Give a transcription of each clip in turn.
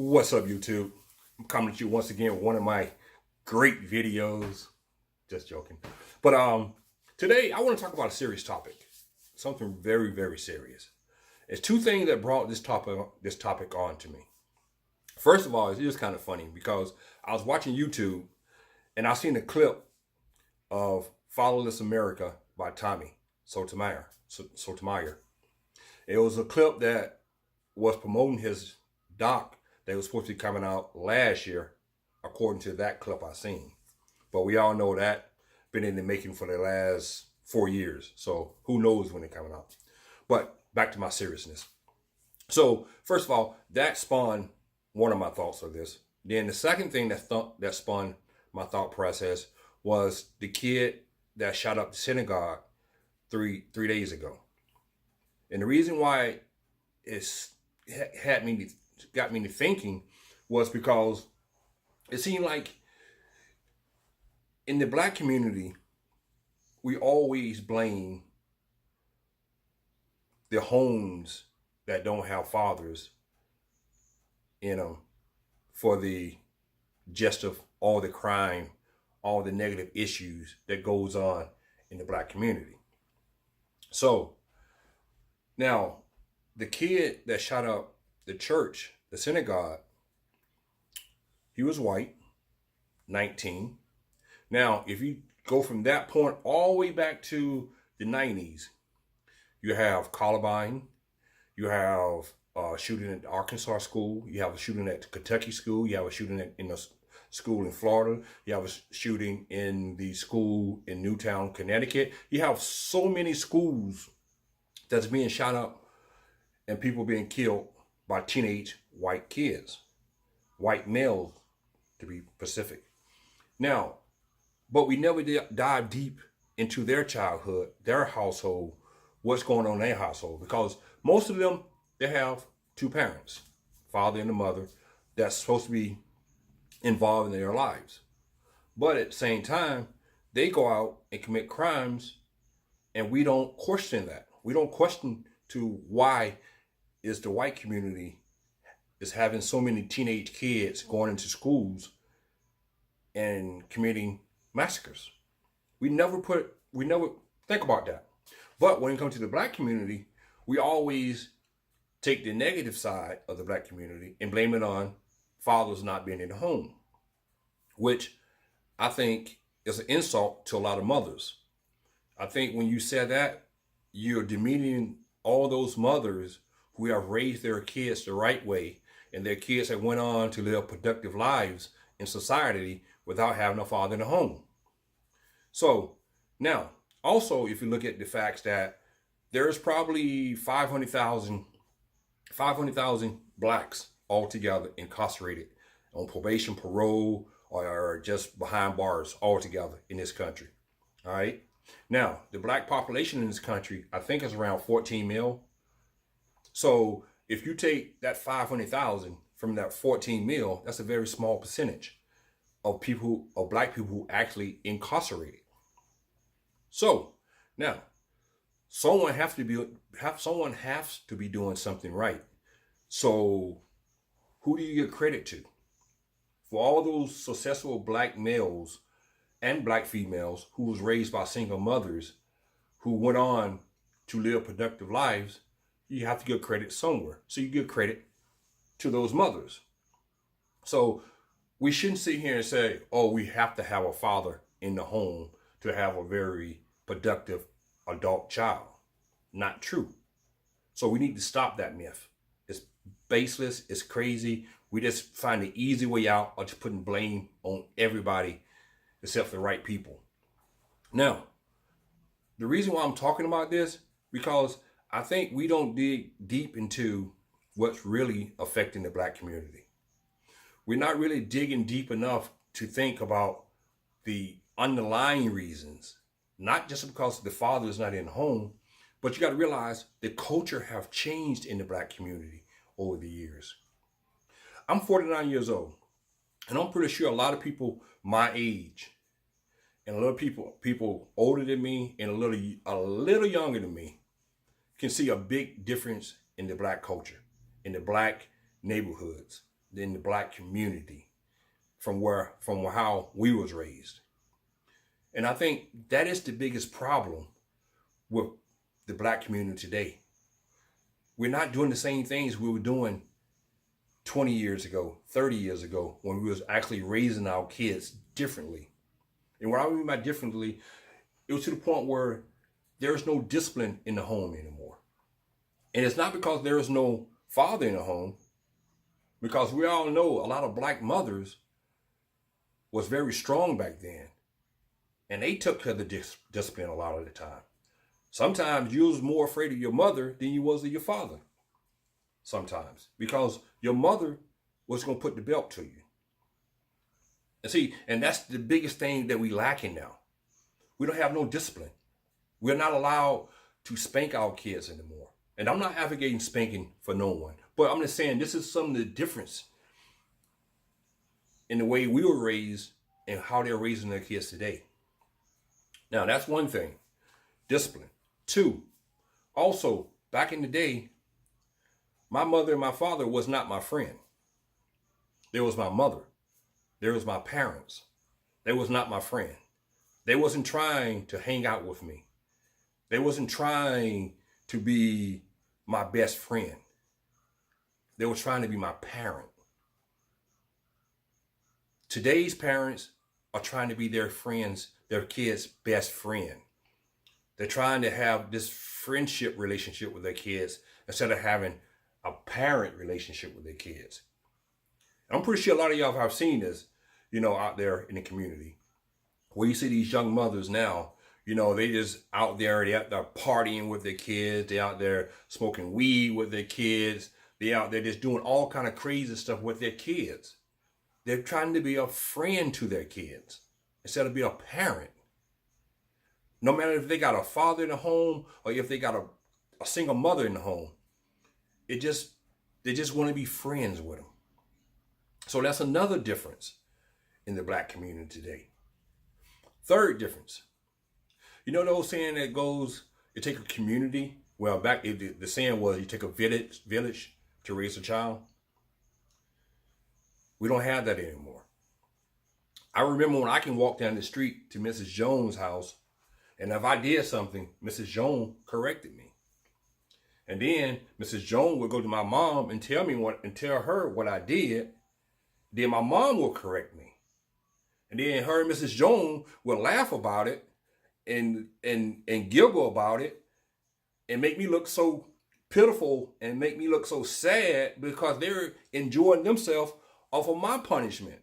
What's up, YouTube? I'm coming at you once again with one of my great videos. Just joking. But today I want to talk about a serious topic. Something very, very serious. It's two things that brought this topic on to me. First of all, it's just kind of funny because I was watching YouTube and I seen a clip of Fatherless America by Tommy Sotomayor. It was a clip that was promoting his doc that was supposed to be coming out last year, according to that clip I seen. But we all know that been in the making for the last 4 years. So who knows when it's coming out. But back to my seriousness. So first of all, that spawned one of my thoughts of this. Then the second thing that spawned my thought process was the kid that shot up the synagogue three days ago. And the reason why it's got me to thinking was because it seemed like in the black community, we always blame the homes that don't have fathers in them for the gist of all the crime, all the negative issues that goes on in the black community. So now the kid that shot up the church, the synagogue, he was white, 19. Now, if you go from that point all the way back to the 90s, you have Columbine, you have a shooting at the Arkansas school, you have a shooting at the Kentucky school, you have a shooting in a school in Florida, you have a shooting in the school in Newtown, Connecticut. You have so many schools that's being shot up and people being killed by teenage white kids, white males to be specific. Now, but we never dive deep into their childhood, their household, what's going on in their household, because most of them, they have two parents, father and a mother, that's supposed to be involved in their lives. But at the same time, they go out and commit crimes, and we don't question that. We don't question to why is the white community is having so many teenage kids going into schools and committing massacres. We never think about that. But when it comes to the black community, we always take the negative side of the black community and blame it on fathers not being in the home, which I think is an insult to a lot of mothers. I think when you say that, you're demeaning all those mothers who have raised their kids the right way, and their kids have went on to live productive lives in society without having a father in the home. So now, also, if you look at the facts that there's probably 500,000 blacks altogether incarcerated on probation, parole, or just behind bars altogether in this country. All right. Now, the black population in this country, I think, is around 14 mil. So if you take that 500,000 from that 14 mil, that's a very small percentage of black people who actually incarcerated. So now someone has to be doing something right. So who do you give credit to? For all those successful black males and black females who was raised by single mothers who went on to live productive lives, you have to give credit somewhere. So you give credit to those mothers. So we shouldn't sit here and say, oh, we have to have a father in the home to have a very productive adult child. Not true. So we need to stop that myth. It's baseless. It's crazy. We just find the easy way out of just putting blame on everybody except the right people. Now, the reason why I'm talking about this, because I think we don't dig deep into what's really affecting the black community. We're not really digging deep enough to think about the underlying reasons, not just because the father is not in the home, but you got to realize the culture have changed in the black community over the years. I'm 49 years old, and I'm pretty sure a lot of people my age and a lot of people older than me and a little younger than me can see a big difference in the black culture, in the black neighborhoods. in the black community from how we was raised. And I think that is the biggest problem with the black community today. We're not doing the same things we were doing 20 years ago, 30 years ago, when we was actually raising our kids differently. And what I mean by differently, it was to the point where there's no discipline in the home anymore. And it's not because there is no father in the home, because we all know a lot of black mothers was very strong back then. And they took care of the discipline a lot of the time. Sometimes you was more afraid of your mother than you was of your father. Sometimes. Because your mother was going to put the belt to you. And see, and that's the biggest thing that we lacking now. We don't have no discipline. We're not allowed to spank our kids anymore. And I'm not advocating spanking for no one. But I'm just saying this is some of the difference in the way we were raised and how they're raising their kids today. Now, that's one thing. Discipline. Two, also, back in the day, my mother and my father was not my friend. There was my mother. There was my parents. They was not my friend. They wasn't trying to hang out with me. They wasn't trying to be my best friend. They were trying to be my parent. Today's parents are trying to be their kids' best friend. They're trying to have this friendship relationship with their kids instead of having a parent relationship with their kids. I'm pretty sure a lot of y'all have seen this, out there in the community, where you see these young mothers now, they just out there, they're partying with their kids. They're out there smoking weed with their kids. They're out there just doing all kind of crazy stuff with their kids. They're trying to be a friend to their kids instead of be a parent. No matter if they got a father in the home or if they got a single mother in the home, they just want to be friends with them. So that's another difference in the black community today. Third difference. The old saying that goes, it take a community. Well, the saying was, you take a village to raise a child. We don't have that anymore. I remember when I can walk down the street to Mrs. Jones' house, and if I did something, Mrs. Jones corrected me. And then Mrs. Jones would go to my mom and tell her what I did. Then my mom will correct me. And then her and Mrs. Jones will laugh about it and giggle about it and make me look so pitiful and make me look so sad because they're enjoying themselves off of my punishment.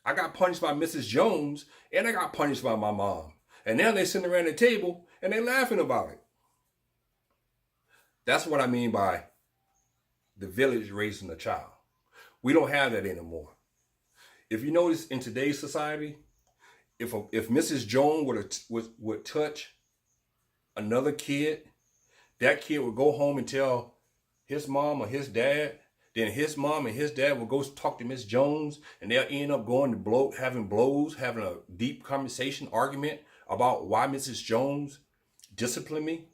I got punished by Mrs. Jones and I got punished by my mom. And now they're sitting around the table and they're laughing about it. That's what I mean by the village raising a child. We don't have that anymore. If you notice in today's society, if Mrs. Jones would touch another kid, that kid would go home and tell his mom or his dad. Then his mom and his dad will go talk to Miss Jones, and they'll end up going to having a deep conversation, argument about why Mrs. Jones disciplined me,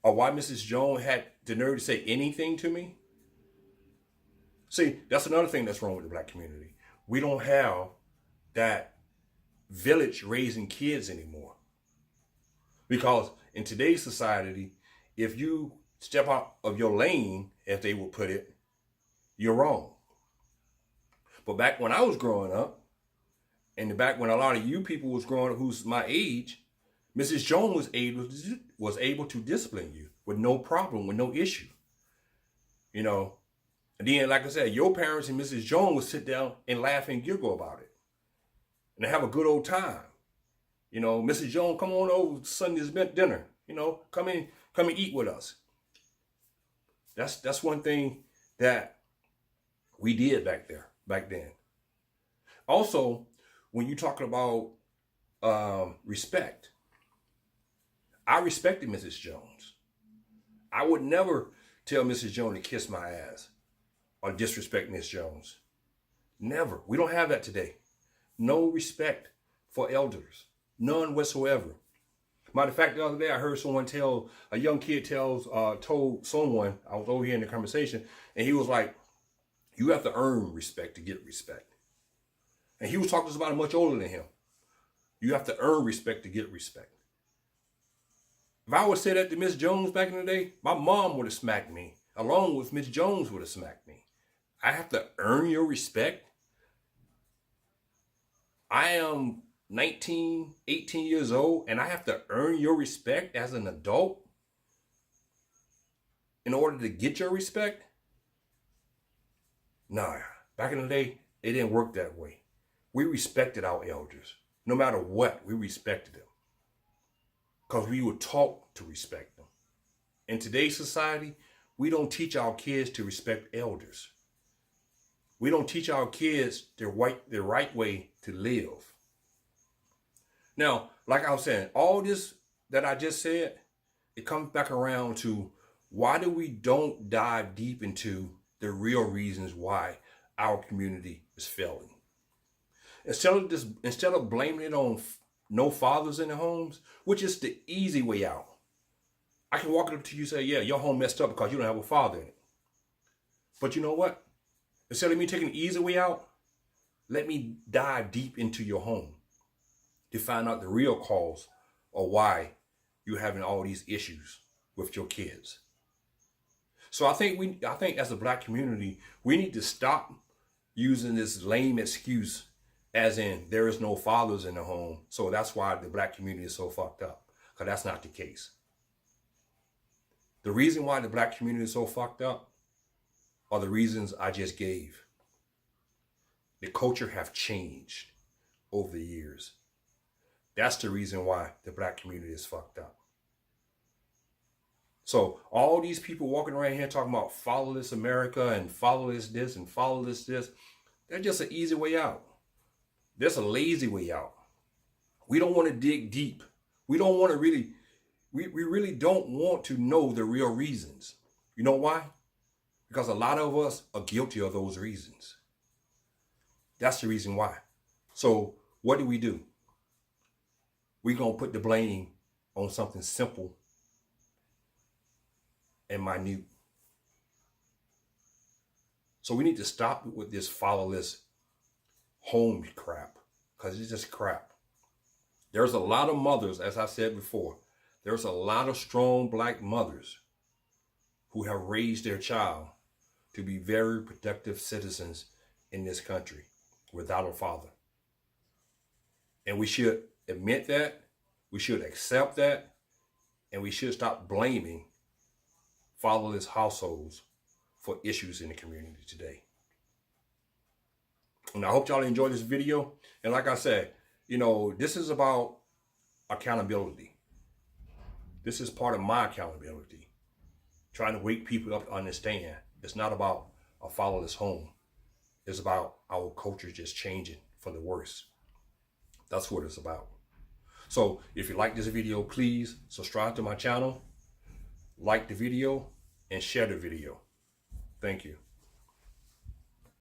or why Mrs. Jones had the nerve to say anything to me. See, that's another thing that's wrong with the black community. We don't have that village raising kids anymore. Because in today's society, if you step out of your lane, as they would put it, you're wrong. But back when I was growing up, and back when a lot of you people was growing up who's my age, Mrs. Jones was able to discipline you with no problem, with no issue. And then, like I said, your parents and Mrs. Jones would sit down and laugh and giggle about it. And have a good old time. Mrs. Jones, come on over to Sunday's dinner. Come and eat with us. That's one thing that we did back then. Also, when you talking about respect, I respected Mrs. Jones. I would never tell Mrs. Jones to kiss my ass or disrespect Miss Jones. Never. We don't have that today. No respect for elders. None whatsoever. Matter of fact, the other day I heard a young kid told someone, I was over here in the conversation, and he was like, You have to earn respect to get respect. And he was talking to somebody much older than him. You have to earn respect to get respect. If I would say that to Miss Jones back in the day, my mom would have smacked me, along with Miss Jones would have smacked me. I have to earn your respect. I am 19, 18 years old, and I have to earn your respect as an adult in order to get your respect? Nah, back in the day, it didn't work that way. We respected our elders. No matter what, we respected them. Because we were taught to respect them. In today's society, we don't teach our kids to respect elders. We don't teach our kids the right way to live. Now, like I was saying, all this that I just said, it comes back around to why do we don't dive deep into the real reasons why our community is failing? Instead of blaming it on no fathers in the homes, which is the easy way out. I can walk up to you and say, yeah, your home messed up because you don't have a father in it. But you know what? Instead of me taking the easy way out, let me dive deep into your home to find out the real cause of why you're having all these issues with your kids. So I think as a Black community, we need to stop using this lame excuse as in there is no fathers in the home, so that's why the Black community is so fucked up. Because that's not the case. The reason why the Black community is so fucked up are the reasons I just gave. The culture have changed over the years. That's the reason why the Black community is fucked up. So all these people walking around here talking about fatherless America and fatherless this and fatherless this, they're just an easy way out. There's a lazy way out. We don't want to dig deep. We don't want to we really don't want to know the real reasons. You know why? Because a lot of us are guilty of those reasons. That's the reason why. So what do? We're going to put the blame on something simple and minute. So we need to stop with this fatherless home crap, because it's just crap. There's a lot of mothers, as I said before, there's a lot of strong Black mothers who have raised their child to be very productive citizens in this country without a father. And we should admit that, we should accept that, and we should stop blaming fatherless households for issues in the community today. And I hope y'all enjoy this video. And like I said, this is about accountability. This is part of my accountability. Trying to wake people up to understand it's not about a fatherless home. It's about our culture just changing for the worse. That's what it's about. So if you like this video, please subscribe to my channel, like the video, and share the video. Thank you.